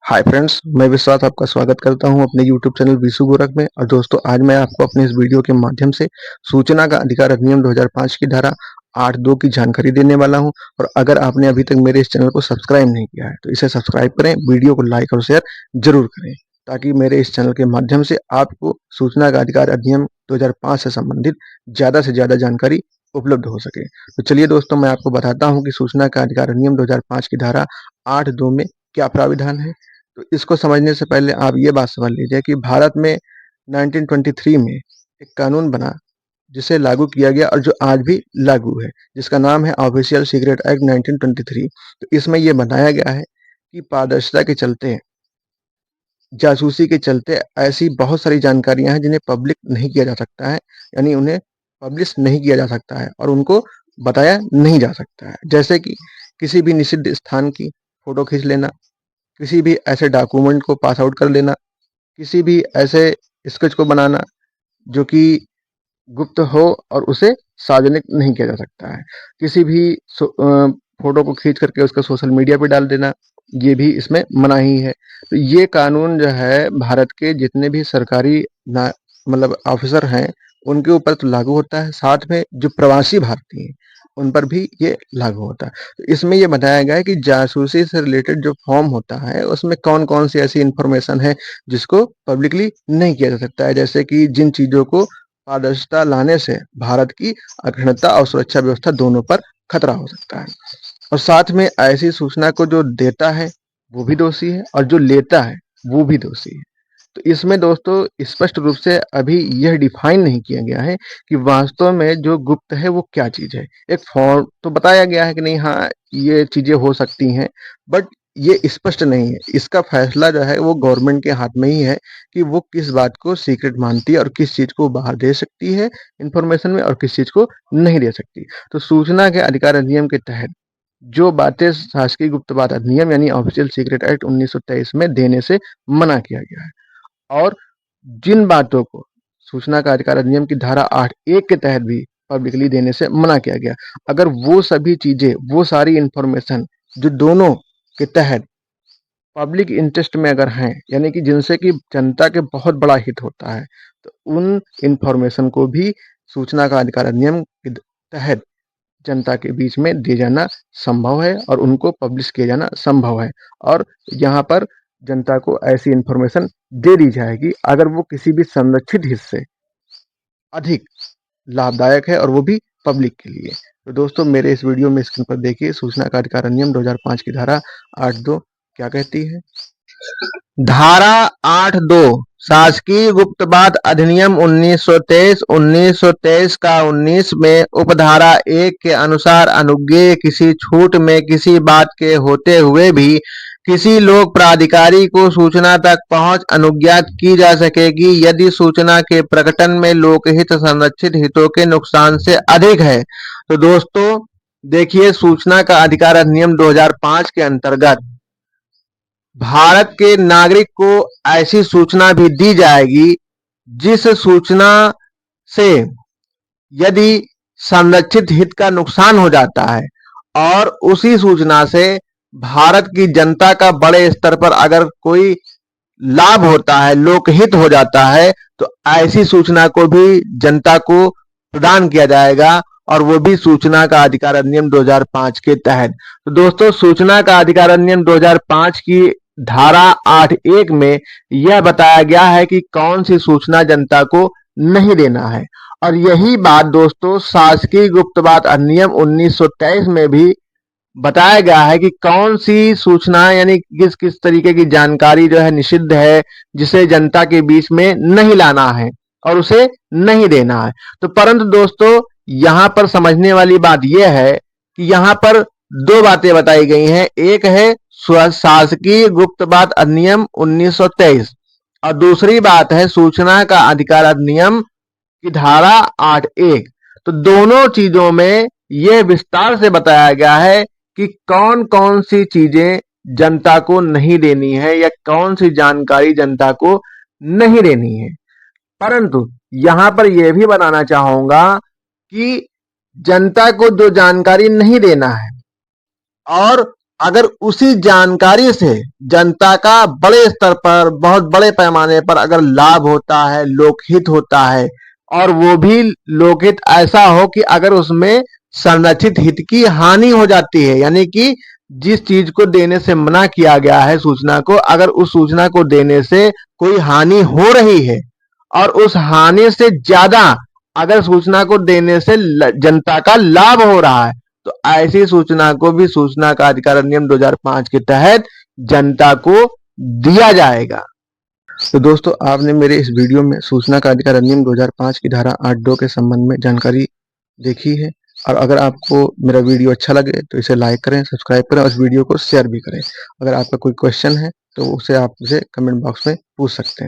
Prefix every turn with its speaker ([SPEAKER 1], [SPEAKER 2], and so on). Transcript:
[SPEAKER 1] Hi friends, मैं विश्वास आपका स्वागत करता हूं अपने यूट्यूब चैनल विशु गोरख में। और दोस्तों, आज मैं आपको अपने इस वीडियो के माध्यम से सूचना का अधिकार अधिनियम 2005 की धारा 8(2) की जानकारी देने वाला हूं। और अगर आपने अभी तक मेरे इस चैनल को सब्सक्राइब नहीं किया है तो इसे सब्सक्राइब करें, वीडियो को लाइक और शेयर जरूर करें, ताकि मेरे इस चैनल के माध्यम से आपको सूचना का अधिकार अधिनियम 2005 से संबंधित ज़्यादा से ज़्यादा जानकारी उपलब्ध हो सके। तो चलिए दोस्तों, मैं आपको बताता हूँ कि सूचना का अधिकार अधिनियम 2005 की धारा 8(2) में क्या प्राविधान है। तो इसको समझने से पहले आप ये बात समझ लीजिए कि भारत में 1923 में एक कानून बना, जिसे लागू किया गया और जो आज भी लागू है, जिसका नाम है ऑफिशियल सीक्रेट एक्ट 1923। तो इसमें यह बताया गया है कि पारदर्शिता के चलते, जासूसी के चलते ऐसी बहुत सारी जानकारियां हैं जिन्हें पब्लिक नहीं किया जा सकता है, यानी उन्हें पब्लिश नहीं किया जा सकता है और उनको बताया नहीं जा सकता है। जैसे कि किसी भी निषिद्ध स्थान की फोटो खींच लेना, किसी भी ऐसे डॉक्यूमेंट को पास आउट कर लेना, किसी भी ऐसे स्केच को बनाना जो कि गुप्त हो और उसे सार्वजनिक नहीं किया जा सकता है। किसी भी फोटो को खींच करके उसका सोशल मीडिया पे डाल देना, ये भी इसमें मनाही है। तो ये कानून जो है भारत के जितने भी सरकारी ना मतलब ऑफिसर हैं उनके ऊपर तो लागू होता है, साथ में जो प्रवासी भारतीय हैं उन पर भी ये लागू होता है। तो इसमें ये बताया गया है कि जासूसी से रिलेटेड जो फॉर्म होता है उसमें कौन कौन सी ऐसी इंफॉर्मेशन है जिसको पब्लिकली नहीं किया जा सकता है। जैसे कि जिन चीजों को पारदर्शिता लाने से भारत की अखंडता और सुरक्षा व्यवस्था दोनों पर खतरा हो सकता है। और साथ में ऐसी सूचना को जो देता है वो भी दोषी है और जो लेता है वो भी दोषी है। तो इसमें दोस्तों स्पष्ट रूप से अभी यह डिफाइन नहीं किया गया है कि वास्तव में जो गुप्त है वो क्या चीज है। एक फॉर्म तो बताया गया है कि नहीं, हाँ ये चीजें हो सकती हैं, बट ये स्पष्ट नहीं है। इसका फैसला जो है वो गवर्नमेंट के हाथ में ही है कि वो किस बात को सीक्रेट मानती है और किस चीज को बाहर दे सकती है इंफॉर्मेशन में और किस चीज को नहीं दे सकती। तो सूचना के अधिकार अधिनियम के तहत जो बातें शासकीय गुप्त बात अधिनियम यानी ऑफिशियल सीक्रेट एक्ट 1923 में देने से मना किया गया है, और जिन बातों को सूचना का अधिकार अधिनियम की धारा 8(1) के तहत भी पब्लिकली देने से मना किया गया, अगर वो सभी चीजें, वो सारी इंफॉर्मेशन जो दोनों के तहत पब्लिक इंटरेस्ट में अगर हैं, यानी कि जिनसे कि जनता के बहुत बड़ा हित होता है, तो उन इंफॉर्मेशन को भी सूचना का अधिकार अधिनियम के तहत जनता के बीच में दिए जाना संभव है और उनको पब्लिश किया जाना संभव है। और यहाँ पर जनता को ऐसी इंफॉर्मेशन दे दी जाएगी अगर वो किसी भी संरक्षित हिस्से अधिक लाभदायक है और वो भी पब्लिक के लिए। तो दोस्तों, मेरे इस वीडियो में स्क्रीन पर देखिए सूचना का अधिकार अधिनियम 2005 की धारा 8(2) क्या कहती है। धारा 8(2) शासकीय गुप्त बात अधिनियम 1923 1923 का 19 में उपधारा 1 के अनुसार अनुज्ञेय किसी छूट में किसी बात के होते हुए भी किसी लोक प्राधिकारी को सूचना तक पहुंच अनुज्ञात की जा सकेगी यदि सूचना के प्रकटन में लोकहित संरक्षित हितों के नुकसान से अधिक है। तो दोस्तों देखिए, सूचना का अधिकार अधिनियम 2005 के अंतर्गत भारत के नागरिक को ऐसी सूचना भी दी जाएगी जिस सूचना से यदि संरक्षित हित का नुकसान हो जाता है और उसी सूचना से भारत की जनता का बड़े स्तर पर अगर कोई लाभ होता है, लोकहित हो जाता है, तो ऐसी सूचना को भी जनता को प्रदान किया जाएगा, और वो भी सूचना का अधिकार अधिनियम 2005 के तहत। तो दोस्तों, सूचना का अधिकार अधिनियम 2005 की धारा 8(1) में यह बताया गया है कि कौन सी सूचना जनता को नहीं देना है। और यही बात दोस्तों शासकीय गुप्त बात अधिनियम 1923 में भी बताया गया है कि कौन सी सूचना यानी किस किस तरीके की जानकारी जो है निषिद्ध है, जिसे जनता के बीच में नहीं लाना है और उसे नहीं देना है। तो परंतु दोस्तों यहाँ पर समझने वाली बात यह है कि यहाँ पर दो बातें बताई गई हैं। एक है शासकीय गुप्त बात अधिनियम 1923 और दूसरी बात है सूचना का अधिकार अधिनियम की धारा 8(1). तो दोनों चीजों में यह विस्तार से बताया गया है कि कौन कौन सी चीजें जनता को नहीं देनी है या कौन सी जानकारी जनता को नहीं देनी है। परंतु यहां पर यह भी बताना चाहूंगा कि जनता को जो जानकारी नहीं देना है और अगर उसी जानकारी से जनता का बड़े स्तर पर, बहुत बड़े पैमाने पर अगर लाभ होता है, लोकहित होता है, और वो भी लोकहित ऐसा हो कि अगर उसमें संरक्षित हित की हानि हो जाती है, यानी कि जिस चीज को देने से मना किया गया है सूचना को, अगर उस सूचना को देने से कोई हानि हो रही है और उस हानि से ज्यादा अगर सूचना को देने से जनता का लाभ हो रहा है, तो ऐसी सूचना को भी सूचना का अधिकार अधिनियम 2005 के तहत जनता को दिया जाएगा। तो दोस्तों, आपने मेरे इस वीडियो में सूचना का अधिकार अधिनियम 2005 की धारा 8(2) के संबंध में जानकारी देखी है। और अगर आपको मेरा वीडियो अच्छा लगे तो इसे लाइक करें, सब्सक्राइब करें और इस वीडियो को शेयर भी करें। अगर आपका कोई क्वेश्चन है तो उसे आप मुझे कमेंट बॉक्स में पूछ सकते हैं।